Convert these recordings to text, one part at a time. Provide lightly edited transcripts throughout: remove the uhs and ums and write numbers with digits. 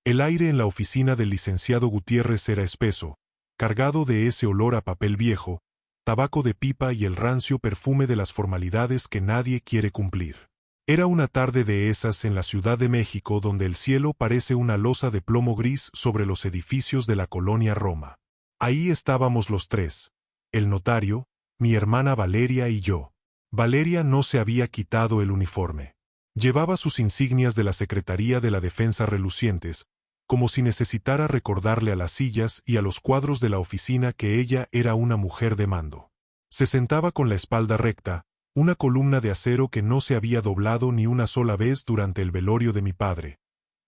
El aire en la oficina del licenciado Gutiérrez era espeso, cargado de ese olor a papel viejo, tabaco de pipa y el rancio perfume de las formalidades que nadie quiere cumplir. Era una tarde de esas en la Ciudad de México donde el cielo parece una losa de plomo gris sobre los edificios de la colonia Roma. Ahí estábamos los tres, el notario, mi hermana Valeria y yo. Valeria no se había quitado el uniforme. Llevaba sus insignias de la Secretaría de la Defensa relucientes, como si necesitara recordarle a las sillas y a los cuadros de la oficina que ella era una mujer de mando. Se sentaba con la espalda recta, una columna de acero que no se había doblado ni una sola vez durante el velorio de mi padre,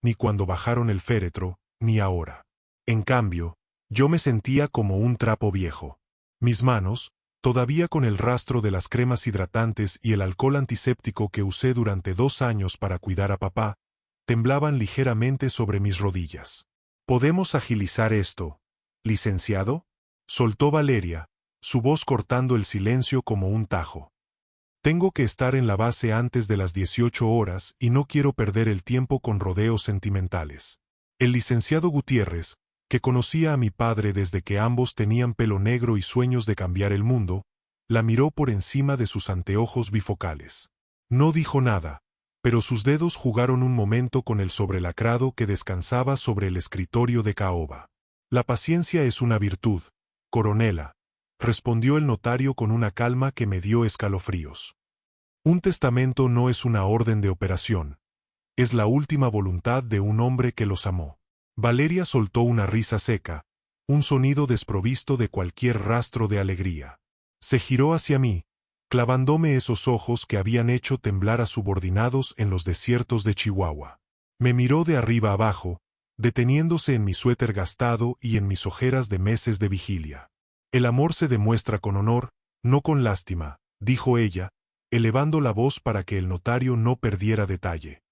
ni cuando bajaron el féretro, ni ahora. En cambio, yo me sentía como un trapo viejo. Mis manos, todavía con el rastro de las cremas hidratantes y el alcohol antiséptico que usé durante 2 años para cuidar a papá, temblaban ligeramente sobre mis rodillas. ¿Podemos agilizar esto, licenciado?, soltó Valeria, su voz cortando el silencio como un tajo. Tengo que estar en la base antes de las 18 horas y no quiero perder el tiempo con rodeos sentimentales. El licenciado Gutiérrez, que conocía a mi padre desde que ambos tenían pelo negro y sueños de cambiar el mundo, la miró por encima de sus anteojos bifocales. No dijo nada, pero sus dedos jugaron un momento con el sobrelacrado que descansaba sobre el escritorio de caoba. La paciencia es una virtud, coronela, respondió el notario con una calma que me dio escalofríos. Un testamento no es una orden de operación, es la última voluntad de un hombre que los amó. Valeria soltó una risa seca, un sonido desprovisto de cualquier rastro de alegría. Se giró hacia mí, clavándome esos ojos que habían hecho temblar a subordinados en los desiertos de Chihuahua. Me miró de arriba abajo, deteniéndose en mi suéter gastado y en mis ojeras de meses de vigilia. El amor se demuestra con honor, no con lástima, dijo ella, elevando la voz para que el notario no perdiera detalle.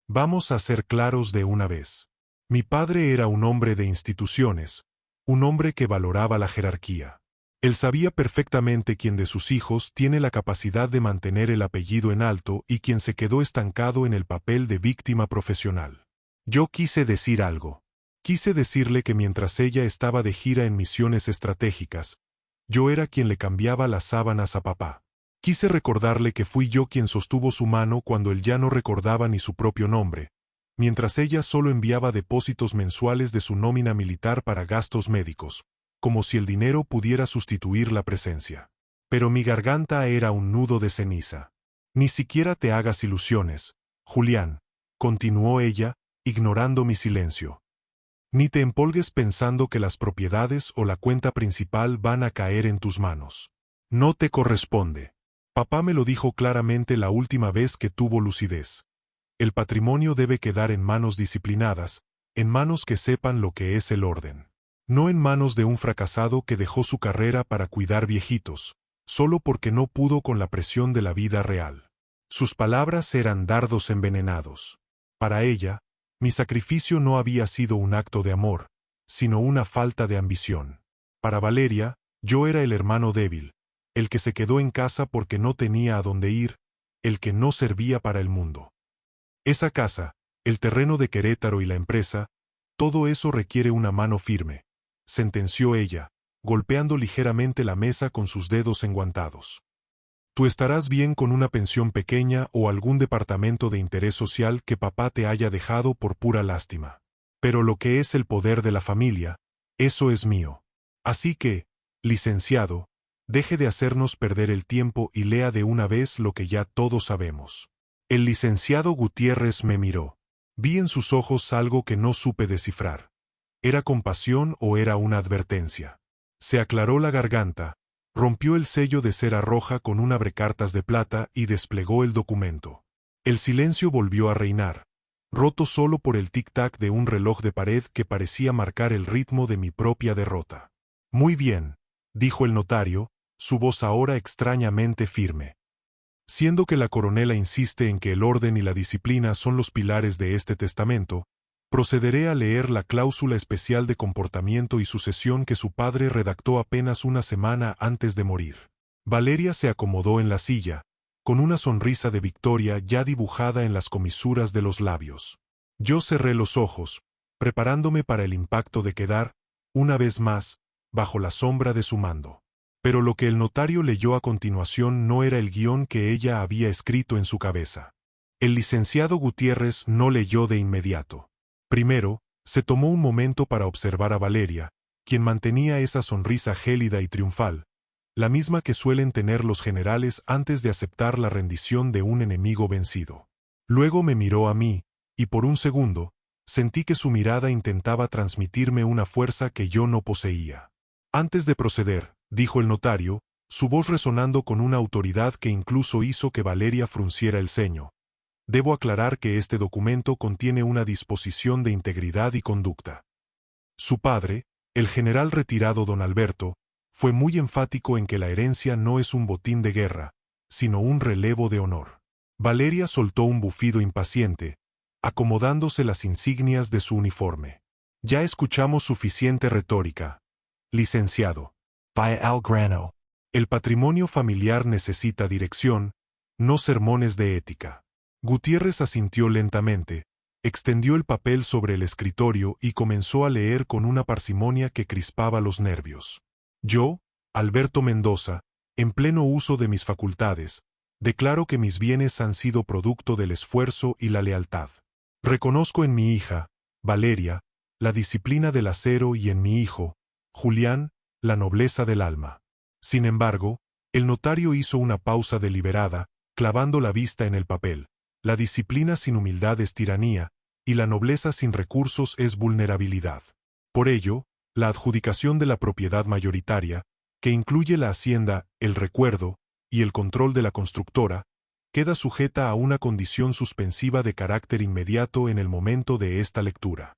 Vamos a ser claros de una vez. Mi padre era un hombre de instituciones, un hombre que valoraba la jerarquía. Él sabía perfectamente quién de sus hijos tiene la capacidad de mantener el apellido en alto y quién se quedó estancado en el papel de víctima profesional. Yo quise decir algo. Quise decirle que mientras ella estaba de gira en misiones estratégicas, yo era quien le cambiaba las sábanas a papá. Quise recordarle que fui yo quien sostuvo su mano cuando él ya no recordaba ni su propio nombre, mientras ella solo enviaba depósitos mensuales de su nómina militar para gastos médicos, como si el dinero pudiera sustituir la presencia. Pero mi garganta era un nudo de ceniza. Ni siquiera te hagas ilusiones, Julián, continuó ella, ignorando mi silencio. Ni te empolgues pensando que las propiedades o la cuenta principal van a caer en tus manos. No te corresponde. Papá me lo dijo claramente la última vez que tuvo lucidez. El patrimonio debe quedar en manos disciplinadas, en manos que sepan lo que es el orden. No en manos de un fracasado que dejó su carrera para cuidar viejitos, solo porque no pudo con la presión de la vida real. Sus palabras eran dardos envenenados. Para ella, mi sacrificio no había sido un acto de amor, sino una falta de ambición. Para Valeria, yo era el hermano débil, el que se quedó en casa porque no tenía a dónde ir, el que no servía para el mundo. Esa casa, el terreno de Querétaro y la empresa, todo eso requiere una mano firme, sentenció ella, golpeando ligeramente la mesa con sus dedos enguantados. Tú estarás bien con una pensión pequeña o algún departamento de interés social que papá te haya dejado por pura lástima. Pero lo que es el poder de la familia, eso es mío. Así que, licenciado, deje de hacernos perder el tiempo y lea de una vez lo que ya todos sabemos. El licenciado Gutiérrez me miró. Vi en sus ojos algo que no supe descifrar. ¿Era compasión o era una advertencia? Se aclaró la garganta, rompió el sello de cera roja con un abrecartas de plata y desplegó el documento. El silencio volvió a reinar, roto solo por el tic-tac de un reloj de pared que parecía marcar el ritmo de mi propia derrota. Muy bien, dijo el notario, su voz ahora extrañamente firme. Siendo que la coronela insiste en que el orden y la disciplina son los pilares de este testamento, procederé a leer la cláusula especial de comportamiento y sucesión que su padre redactó apenas una semana antes de morir. Valeria se acomodó en la silla, con una sonrisa de victoria ya dibujada en las comisuras de los labios. Yo cerré los ojos, preparándome para el impacto de quedar, una vez más, bajo la sombra de su mando. Pero lo que el notario leyó a continuación no era el guión que ella había escrito en su cabeza. El licenciado Gutiérrez no leyó de inmediato. Primero, se tomó un momento para observar a Valeria, quien mantenía esa sonrisa gélida y triunfal, la misma que suelen tener los generales antes de aceptar la rendición de un enemigo vencido. Luego me miró a mí, y por un segundo, sentí que su mirada intentaba transmitirme una fuerza que yo no poseía. Antes de proceder, dijo el notario, su voz resonando con una autoridad que incluso hizo que Valeria frunciera el ceño. Debo aclarar que este documento contiene una disposición de integridad y conducta. Su padre, el general retirado don Alberto, fue muy enfático en que la herencia no es un botín de guerra, sino un relevo de honor. Valeria soltó un bufido impaciente, acomodándose las insignias de su uniforme. Ya escuchamos suficiente retórica. Licenciado. Vaya al grano. El patrimonio familiar necesita dirección, no sermones de ética. Gutiérrez asintió lentamente, extendió el papel sobre el escritorio y comenzó a leer con una parsimonia que crispaba los nervios. Yo, Alberto Mendoza, en pleno uso de mis facultades, declaro que mis bienes han sido producto del esfuerzo y la lealtad. Reconozco en mi hija, Valeria, la disciplina del acero y en mi hijo, Julián, la nobleza del alma. Sin embargo, el notario hizo una pausa deliberada, clavando la vista en el papel. La disciplina sin humildad es tiranía, y la nobleza sin recursos es vulnerabilidad. Por ello, la adjudicación de la propiedad mayoritaria, que incluye la hacienda, el recuerdo y el control de la constructora, queda sujeta a una condición suspensiva de carácter inmediato en el momento de esta lectura.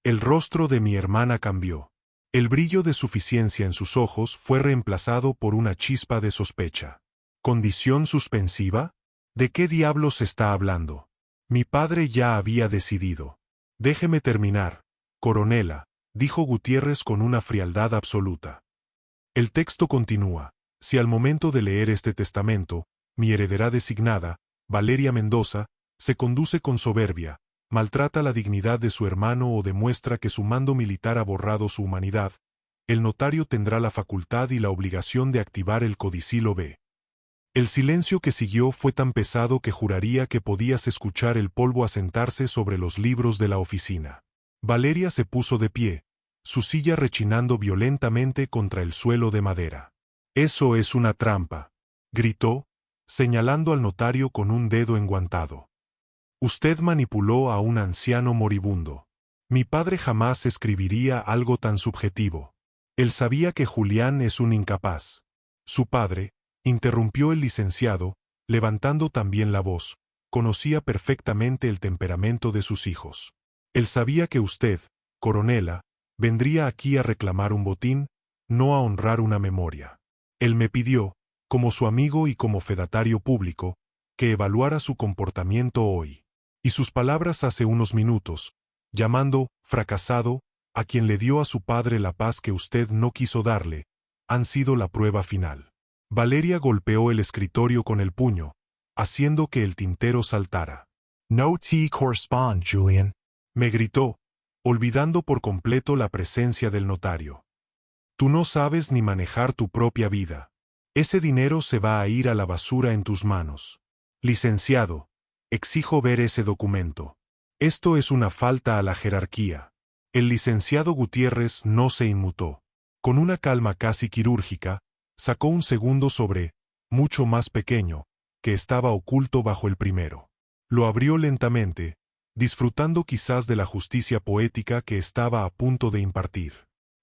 El rostro de mi hermana cambió. El brillo de suficiencia en sus ojos fue reemplazado por una chispa de sospecha. ¿Condición suspensiva? ¿De qué diablos está hablando? Mi padre ya había decidido. Déjeme terminar, coronela, dijo Gutiérrez con una frialdad absoluta. El texto continúa. Si al momento de leer este testamento, mi heredera designada, Valeria Mendoza, se conduce con soberbia, maltrata la dignidad de su hermano o demuestra que su mando militar ha borrado su humanidad, el notario tendrá la facultad y la obligación de activar el codicilo B. El silencio que siguió fue tan pesado que juraría que podías escuchar el polvo asentarse sobre los libros de la oficina. Valeria se puso de pie, su silla rechinando violentamente contra el suelo de madera. «Eso es una trampa», gritó, señalando al notario con un dedo enguantado. «Usted manipuló a un anciano moribundo. Mi padre jamás escribiría algo tan subjetivo. Él sabía que Julián es un incapaz». Su padre, interrumpió el licenciado, levantando también la voz, conocía perfectamente el temperamento de sus hijos. Él sabía que usted, coronela, vendría aquí a reclamar un botín, no a honrar una memoria. Él me pidió, como su amigo y como fedatario público, que evaluara su comportamiento hoy. Y sus palabras hace unos minutos, llamando fracasado a quien le dio a su padre la paz que usted no quiso darle, han sido la prueba final. Valeria golpeó el escritorio con el puño, haciendo que el tintero saltara. «No te corresponde, Julian», me gritó, olvidando por completo la presencia del notario. «Tú no sabes ni manejar tu propia vida. Ese dinero se va a ir a la basura en tus manos. Licenciado, exijo ver ese documento. Esto es una falta a la jerarquía». El licenciado Gutiérrez no se inmutó. Con una calma casi quirúrgica, sacó un segundo sobre, mucho más pequeño, que estaba oculto bajo el primero. Lo abrió lentamente, disfrutando quizás de la justicia poética que estaba a punto de impartir.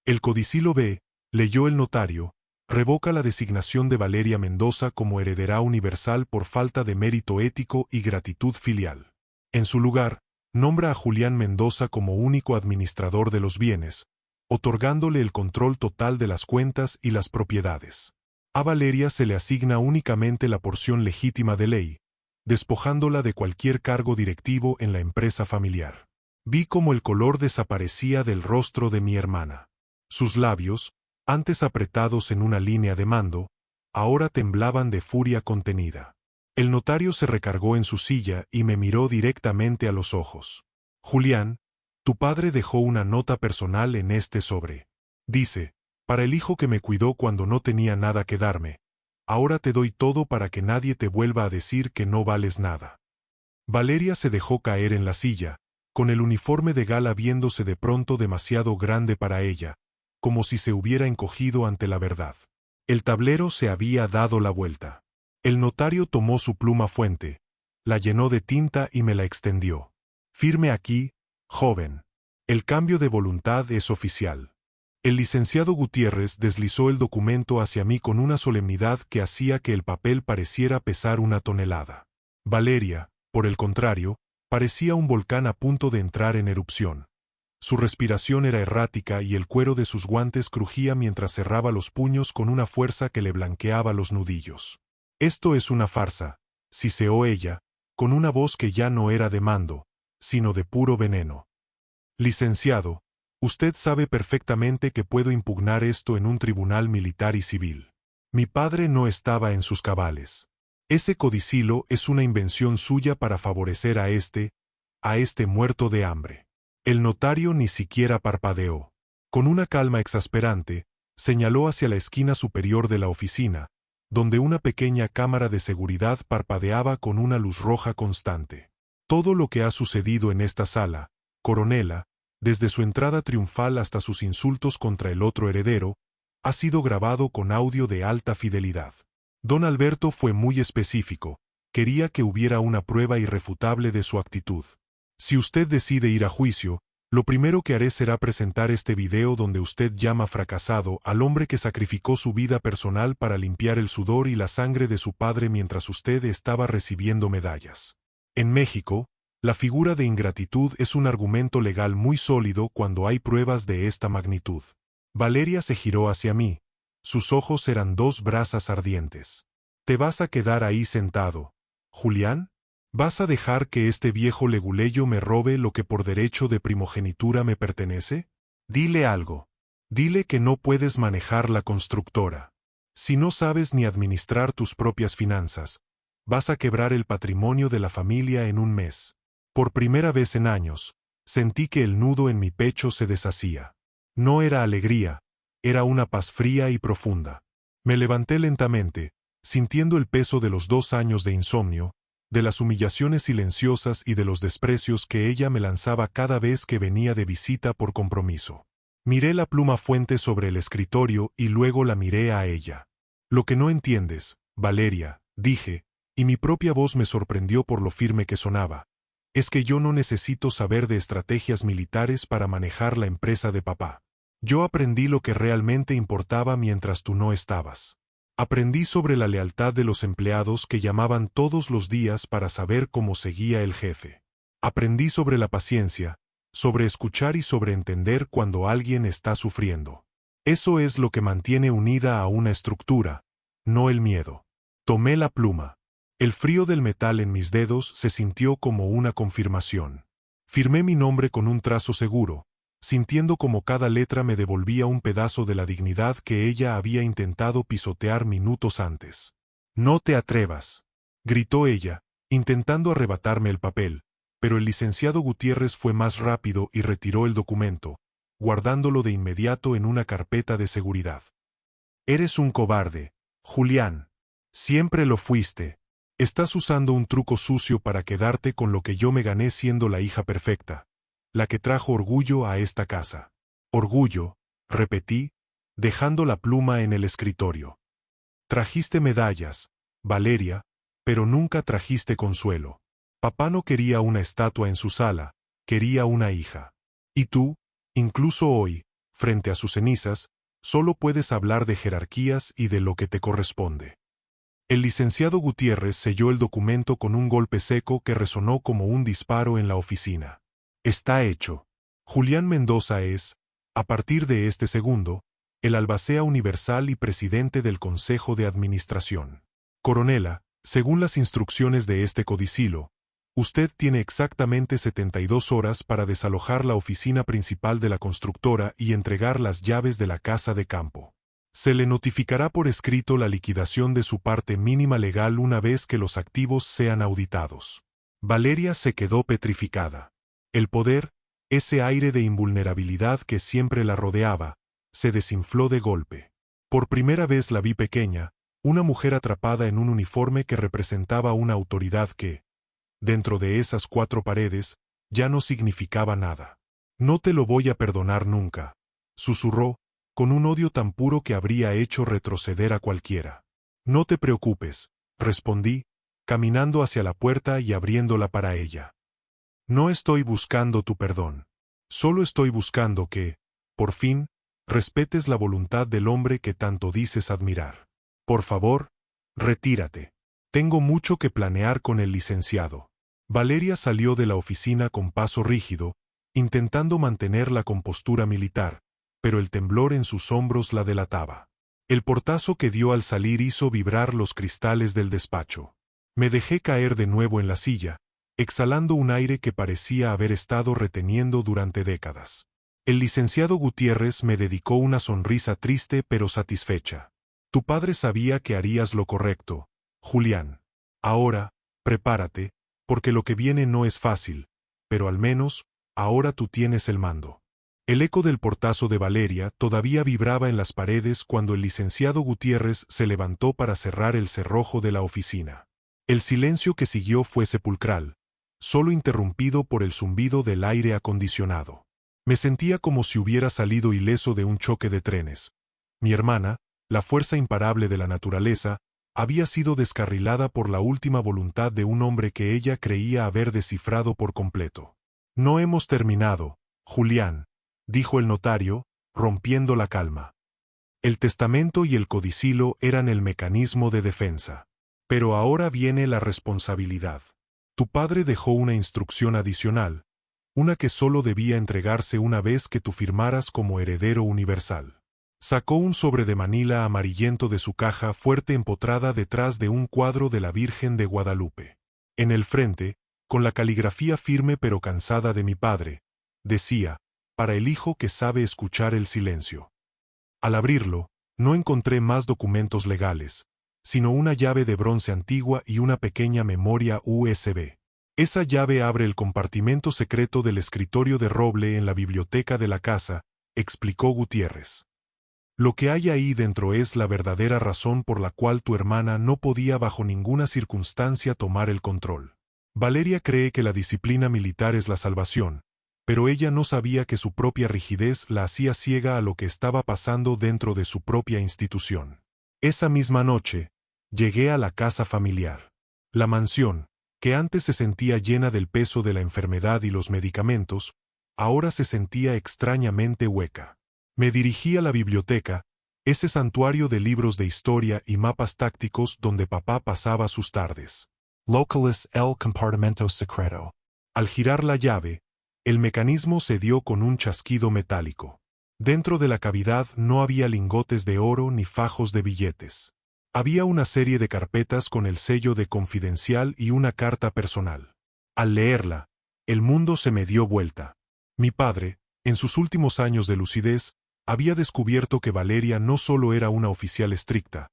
El codicilo B, leyó el notario, revoca la designación de Valeria Mendoza como heredera universal por falta de mérito ético y gratitud filial. En su lugar, nombra a Julián Mendoza como único administrador de los bienes, otorgándole el control total de las cuentas y las propiedades. A Valeria se le asigna únicamente la porción legítima de ley, despojándola de cualquier cargo directivo en la empresa familiar. Vi cómo el color desaparecía del rostro de mi hermana. Sus labios, antes apretados en una línea de mando, ahora temblaban de furia contenida. El notario se recargó en su silla y me miró directamente a los ojos. «Julián», Tu padre dejó una nota personal en este sobre. Dice, para el hijo que me cuidó cuando no tenía nada que darme. Ahora te doy todo para que nadie te vuelva a decir que no vales nada. Valeria se dejó caer en la silla, con el uniforme de gala viéndose de pronto demasiado grande para ella, como si se hubiera encogido ante la verdad. El tablero se había dado la vuelta. El notario tomó su pluma fuente, la llenó de tinta y me la extendió. Firme aquí, joven. El cambio de voluntad es oficial. El licenciado Gutiérrez deslizó el documento hacia mí con una solemnidad que hacía que el papel pareciera pesar una tonelada. Valeria, por el contrario, parecía un volcán a punto de entrar en erupción. Su respiración era errática y el cuero de sus guantes crujía mientras cerraba los puños con una fuerza que le blanqueaba los nudillos. Esto es una farsa, siseó ella, con una voz que ya no era de mando, sino de puro veneno. Licenciado, usted sabe perfectamente que puedo impugnar esto en un tribunal militar y civil. Mi padre no estaba en sus cabales. Ese codicilo es una invención suya para favorecer a este muerto de hambre. El notario ni siquiera parpadeó. Con una calma exasperante, señaló hacia la esquina superior de la oficina, donde una pequeña cámara de seguridad parpadeaba con una luz roja constante. Todo lo que ha sucedido en esta sala, coronela, desde su entrada triunfal hasta sus insultos contra el otro heredero, ha sido grabado con audio de alta fidelidad. Don Alberto fue muy específico, quería que hubiera una prueba irrefutable de su actitud. Si usted decide ir a juicio, lo primero que haré será presentar este video donde usted llama fracasado al hombre que sacrificó su vida personal para limpiar el sudor y la sangre de su padre mientras usted estaba recibiendo medallas. En México, la figura de ingratitud es un argumento legal muy sólido cuando hay pruebas de esta magnitud. Valeria se giró hacia mí. Sus ojos eran dos brasas ardientes. ¿Te vas a quedar ahí sentado, Julián? ¿Vas a dejar que este viejo leguleyo me robe lo que por derecho de primogenitura me pertenece? Dile algo. Dile que no puedes manejar la constructora. Si no sabes ni administrar tus propias finanzas, vas a quebrar el patrimonio de la familia en un mes. Por primera vez en años, sentí que el nudo en mi pecho se deshacía. No era alegría, era una paz fría y profunda. Me levanté lentamente, sintiendo el peso de los 2 años de insomnio, de las humillaciones silenciosas y de los desprecios que ella me lanzaba cada vez que venía de visita por compromiso. Miré la pluma fuente sobre el escritorio y luego la miré a ella. Lo que no entiendes, Valeria, dije, y mi propia voz me sorprendió por lo firme que sonaba, es que yo no necesito saber de estrategias militares para manejar la empresa de papá. Yo aprendí lo que realmente importaba mientras tú no estabas. Aprendí sobre la lealtad de los empleados que llamaban todos los días para saber cómo seguía el jefe. Aprendí sobre la paciencia, sobre escuchar y sobre entender cuando alguien está sufriendo. Eso es lo que mantiene unida a una estructura, no el miedo. Tomé la pluma. El frío del metal en mis dedos se sintió como una confirmación. Firmé mi nombre con un trazo seguro, sintiendo como cada letra me devolvía un pedazo de la dignidad que ella había intentado pisotear minutos antes. «No te atrevas», gritó ella, intentando arrebatarme el papel, pero el licenciado Gutiérrez fue más rápido y retiró el documento, guardándolo de inmediato en una carpeta de seguridad. «Eres un cobarde, Julián. Siempre lo fuiste. Estás usando un truco sucio para quedarte con lo que yo me gané siendo la hija perfecta, la que trajo orgullo a esta casa». «Orgullo», repetí, dejando la pluma en el escritorio. «Trajiste medallas, Valeria, pero nunca trajiste consuelo. Papá no quería una estatua en su sala, quería una hija. Y tú, incluso hoy, frente a sus cenizas, solo puedes hablar de jerarquías y de lo que te corresponde». El licenciado Gutiérrez selló el documento con un golpe seco que resonó como un disparo en la oficina. «Está hecho. Julián Mendoza es, a partir de este segundo, el albacea universal y presidente del Consejo de Administración. Coronela, según las instrucciones de este codicilo, usted tiene exactamente 72 horas para desalojar la oficina principal de la constructora y entregar las llaves de la casa de campo. Se le notificará por escrito la liquidación de su parte mínima legal una vez que los activos sean auditados». Valeria se quedó petrificada. El poder, Ese aire de invulnerabilidad que siempre la rodeaba, se desinfló de golpe. Por primera vez la vi pequeña, una mujer atrapada en un uniforme que representaba una autoridad que, dentro de esas 4 paredes, ya no significaba nada. «No te lo voy a perdonar nunca», susurró, con un odio tan puro que habría hecho retroceder a cualquiera. «No te preocupes», respondí, caminando hacia la puerta y abriéndola para ella. «No estoy buscando tu perdón. Solo estoy buscando que, por fin, respetes la voluntad del hombre que tanto dices admirar. Por favor, retírate. Tengo mucho que planear con el licenciado». Valeria salió de la oficina con paso rígido, intentando mantener la compostura militar, pero el temblor en sus hombros la delataba. El portazo que dio al salir hizo vibrar los cristales del despacho. Me dejé caer de nuevo en la silla, exhalando un aire que parecía haber estado reteniendo durante décadas. El licenciado Gutiérrez me dedicó una sonrisa triste pero satisfecha. «Tu padre sabía que harías lo correcto, Julián. Ahora, prepárate, porque lo que viene no es fácil, pero al menos, ahora tú tienes el mando». El eco del portazo de Valeria todavía vibraba en las paredes cuando el licenciado Gutiérrez se levantó para cerrar el cerrojo de la oficina. El silencio que siguió fue sepulcral, solo interrumpido por el zumbido del aire acondicionado. Me sentía como si hubiera salido ileso de un choque de trenes. Mi hermana, la fuerza imparable de la naturaleza, había sido descarrilada por la última voluntad de un hombre que ella creía haber descifrado por completo. «No hemos terminado, Julián», dijo el notario, rompiendo la calma. El testamento y el codicilo eran el mecanismo de defensa. Pero ahora viene la responsabilidad. Tu padre dejó una instrucción adicional, una que solo debía entregarse una vez que tú firmaras como heredero universal. Sacó un sobre de Manila amarillento de su caja fuerte empotrada detrás de un cuadro de la Virgen de Guadalupe. En el frente, con la caligrafía firme pero cansada de mi padre, decía: «Para el hijo que sabe escuchar el silencio». Al abrirlo, no encontré más documentos legales, sino una llave de bronce antigua y una pequeña memoria USB. «Esa llave abre el compartimento secreto del escritorio de roble en la biblioteca de la casa», explicó Gutiérrez. «Lo que hay ahí dentro es la verdadera razón por la cual tu hermana no podía bajo ninguna circunstancia tomar el control. Valeria cree que la disciplina militar es la salvación, pero ella no sabía que su propia rigidez la hacía ciega a lo que estaba pasando dentro de su propia institución. Esa misma noche, llegué a la casa familiar. La mansión, que antes se sentía llena del peso de la enfermedad y los medicamentos, ahora se sentía extrañamente hueca. Me dirigí a la biblioteca, ese santuario de libros de historia y mapas tácticos donde papá pasaba sus tardes. Locales el compartimento secreto. Al girar la llave, el mecanismo se dio con un chasquido metálico. Dentro de la cavidad no había lingotes de oro ni fajos de billetes. Había una serie de carpetas con el sello de confidencial y una carta personal. Al leerla, el mundo se me dio vuelta. Mi padre, en sus últimos años de lucidez, había descubierto que Valeria no solo era una oficial estricta,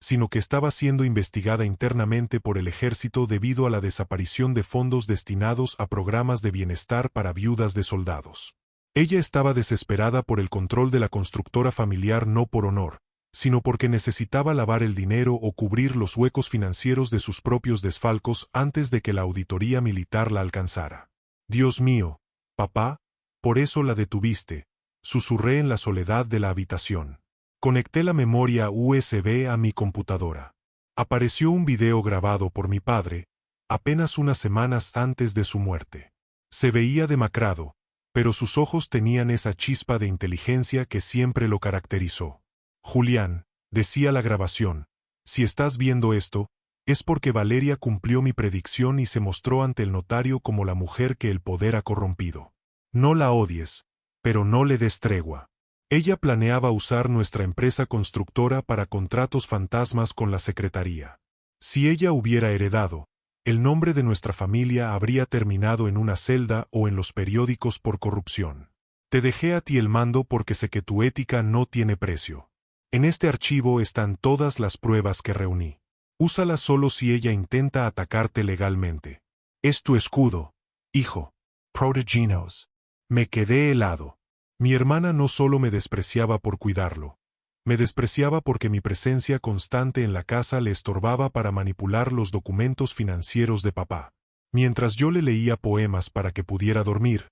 sino que estaba siendo investigada internamente por el ejército debido a la desaparición de fondos destinados a programas de bienestar para viudas de soldados. Ella estaba desesperada por el control de la constructora familiar no por honor, sino porque necesitaba lavar el dinero o cubrir los huecos financieros de sus propios desfalcos antes de que la auditoría militar la alcanzara. «Dios mío, papá, por eso la detuviste», susurré en la soledad de la habitación. Conecté la memoria USB a mi computadora. Apareció un video grabado por mi padre, apenas unas semanas antes de su muerte. Se veía demacrado, pero sus ojos tenían esa chispa de inteligencia que siempre lo caracterizó. «Julián», decía la grabación, «si estás viendo esto, es porque Valeria cumplió mi predicción y se mostró ante el notario como la mujer que el poder ha corrompido. No la odies, pero no le des tregua. Ella planeaba usar nuestra empresa constructora para contratos fantasmas con la secretaría. Si ella hubiera heredado, el nombre de nuestra familia habría terminado en una celda o en los periódicos por corrupción. Te dejé a ti el mando porque sé que tu ética no tiene precio. En este archivo están todas las pruebas que reuní. Úsala solo si ella intenta atacarte legalmente. Es tu escudo, hijo. Proteginos. Me quedé helado. Mi hermana no solo me despreciaba por cuidarlo, me despreciaba porque mi presencia constante en la casa le estorbaba para manipular los documentos financieros de papá. Mientras yo le leía poemas para que pudiera dormir,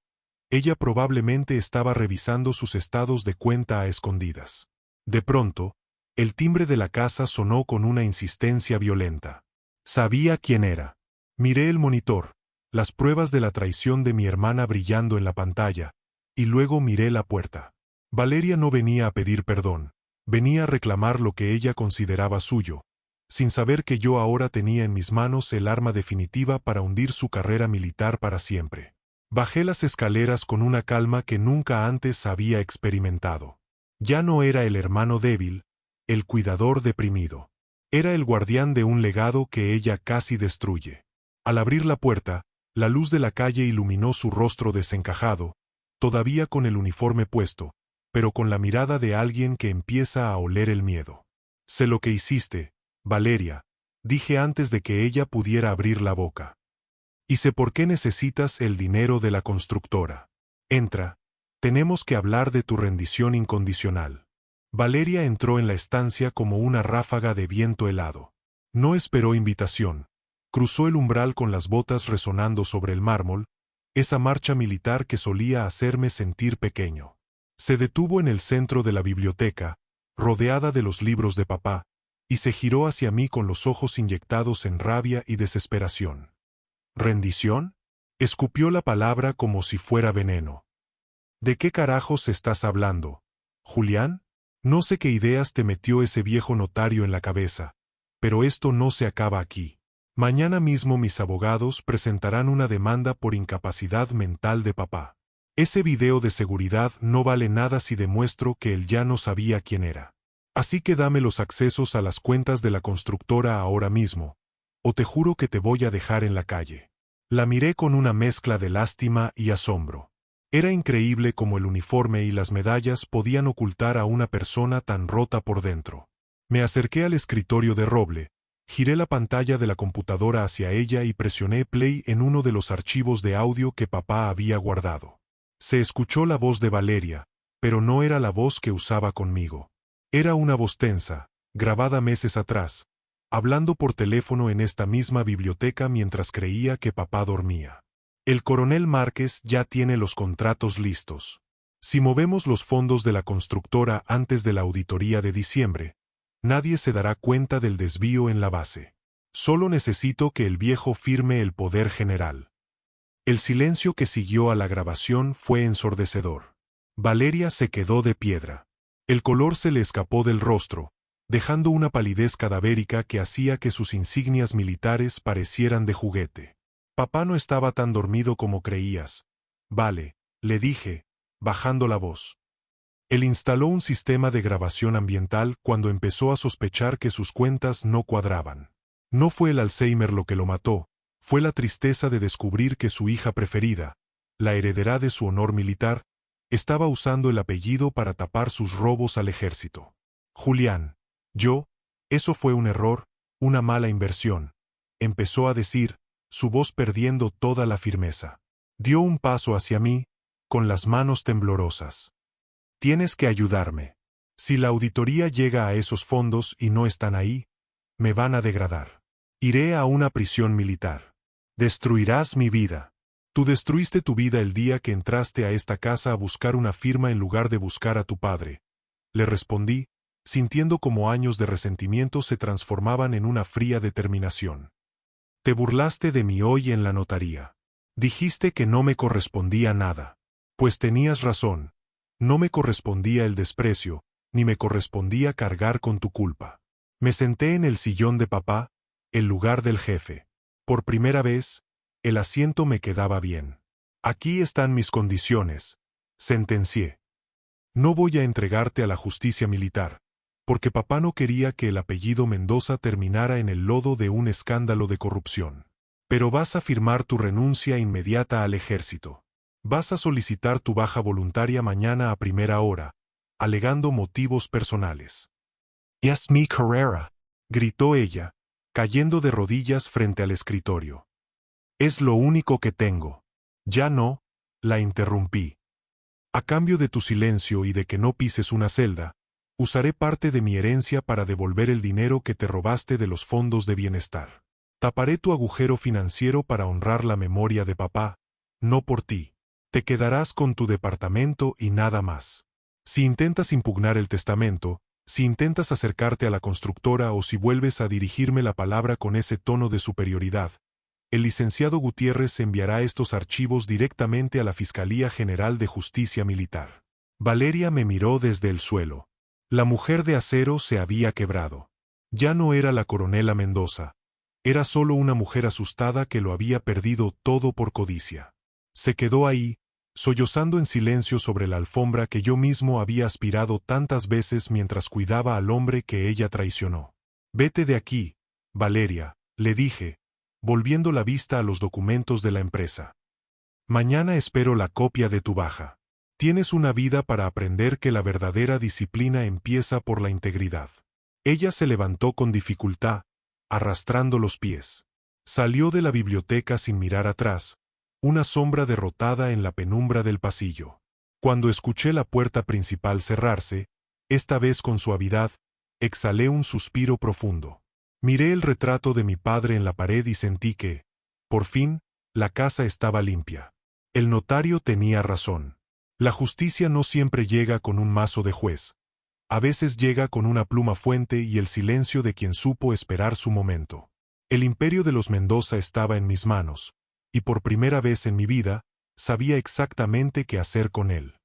ella probablemente estaba revisando sus estados de cuenta a escondidas. De pronto, el timbre de la casa sonó con una insistencia violenta. Sabía quién era. Miré el monitor, las pruebas de la traición de mi hermana brillando en la pantalla, y luego miré la puerta. Valeria no venía a pedir perdón, venía a reclamar lo que ella consideraba suyo, sin saber que yo ahora tenía en mis manos el arma definitiva para hundir su carrera militar para siempre. Bajé las escaleras con una calma que nunca antes había experimentado. Ya no era el hermano débil, el cuidador deprimido. Era el guardián de un legado que ella casi destruye. Al abrir la puerta, la luz de la calle iluminó su rostro desencajado, todavía con el uniforme puesto, pero con la mirada de alguien que empieza a oler el miedo. Sé lo que hiciste, Valeria, dije antes de que ella pudiera abrir la boca. Y sé por qué necesitas el dinero de la constructora. Entra, tenemos que hablar de tu rendición incondicional. Valeria entró en la estancia como una ráfaga de viento helado. No esperó invitación. Cruzó el umbral con las botas resonando sobre el mármol, esa marcha militar que solía hacerme sentir pequeño. Se detuvo en el centro de la biblioteca, rodeada de los libros de papá, y se giró hacia mí con los ojos inyectados en rabia y desesperación. ¿Rendición? Escupió la palabra como si fuera veneno. ¿De qué carajos estás hablando, Julián? No sé qué ideas te metió ese viejo notario en la cabeza, pero esto no se acaba aquí. Mañana mismo mis abogados presentarán una demanda por incapacidad mental de papá. Ese video de seguridad no vale nada si demuestro que él ya no sabía quién era. Así que dame los accesos a las cuentas de la constructora ahora mismo, o te juro que te voy a dejar en la calle. La miré con una mezcla de lástima y asombro. Era increíble cómo el uniforme y las medallas podían ocultar a una persona tan rota por dentro. Me acerqué al escritorio de roble, giré la pantalla de la computadora hacia ella y presioné play en uno de los archivos de audio que papá había guardado. Se escuchó la voz de Valeria, pero no era la voz que usaba conmigo. Era una voz tensa, grabada meses atrás, hablando por teléfono en esta misma biblioteca mientras creía que papá dormía. El coronel Márquez ya tiene los contratos listos. Si movemos los fondos de la constructora antes de la auditoría de diciembre, nadie se dará cuenta del desvío en la base. Solo necesito que el viejo firme el poder general. El silencio que siguió a la grabación fue ensordecedor. Valeria se quedó de piedra. El color se le escapó del rostro, dejando una palidez cadavérica que hacía que sus insignias militares parecieran de juguete. Papá no estaba tan dormido como creías. Vale, le dije, bajando la voz. Él instaló un sistema de grabación ambiental cuando empezó a sospechar que sus cuentas no cuadraban. No fue el Alzheimer lo que lo mató, fue la tristeza de descubrir que su hija preferida, la heredera de su honor militar, estaba usando el apellido para tapar sus robos al ejército. Julián, eso fue un error, una mala inversión, empezó a decir, su voz perdiendo toda la firmeza. Dio un paso hacia mí, con las manos temblorosas. Tienes que ayudarme. Si la auditoría llega a esos fondos y no están ahí, me van a degradar. Iré a una prisión militar. Destruirás mi vida. Tú destruiste tu vida el día que entraste a esta casa a buscar una firma en lugar de buscar a tu padre. Le respondí, sintiendo como años de resentimiento se transformaban en una fría determinación. Te burlaste de mí hoy en la notaría. Dijiste que no me correspondía nada. Pues tenías razón. No me correspondía el desprecio, ni me correspondía cargar con tu culpa. Me senté en el sillón de papá, el lugar del jefe. Por primera vez, el asiento me quedaba bien. Aquí están mis condiciones, sentencié. No voy a entregarte a la justicia militar, porque papá no quería que el apellido Mendoza terminara en el lodo de un escándalo de corrupción. Pero vas a firmar tu renuncia inmediata al ejército. Vas a solicitar tu baja voluntaria mañana a primera hora, alegando motivos personales. «Es mi carrera», gritó ella, cayendo de rodillas frente al escritorio. «Es lo único que tengo». «Ya no», la interrumpí. A cambio de tu silencio y de que no pises una celda, usaré parte de mi herencia para devolver el dinero que te robaste de los fondos de bienestar. Taparé tu agujero financiero para honrar la memoria de papá, no por ti. Te quedarás con tu departamento y nada más. Si intentas impugnar el testamento, si intentas acercarte a la constructora o si vuelves a dirigirme la palabra con ese tono de superioridad, el licenciado Gutiérrez enviará estos archivos directamente a la Fiscalía General de Justicia Militar. Valeria me miró desde el suelo. La mujer de acero se había quebrado. Ya no era la coronela Mendoza. Era solo una mujer asustada que lo había perdido todo por codicia. Se quedó ahí, sollozando en silencio sobre la alfombra que yo mismo había aspirado tantas veces mientras cuidaba al hombre que ella traicionó. Vete de aquí, Valeria, le dije, volviendo la vista a los documentos de la empresa. Mañana espero la copia de tu baja. Tienes una vida para aprender que la verdadera disciplina empieza por la integridad. Ella se levantó con dificultad, arrastrando los pies. Salió de la biblioteca sin mirar atrás, una sombra derrotada en la penumbra del pasillo. Cuando escuché la puerta principal cerrarse, esta vez con suavidad, exhalé un suspiro profundo. Miré el retrato de mi padre en la pared y sentí que, por fin, la casa estaba limpia. El notario tenía razón. La justicia no siempre llega con un mazo de juez. A veces llega con una pluma fuente y el silencio de quien supo esperar su momento. El imperio de los Mendoza estaba en mis manos, y por primera vez en mi vida, sabía exactamente qué hacer con él.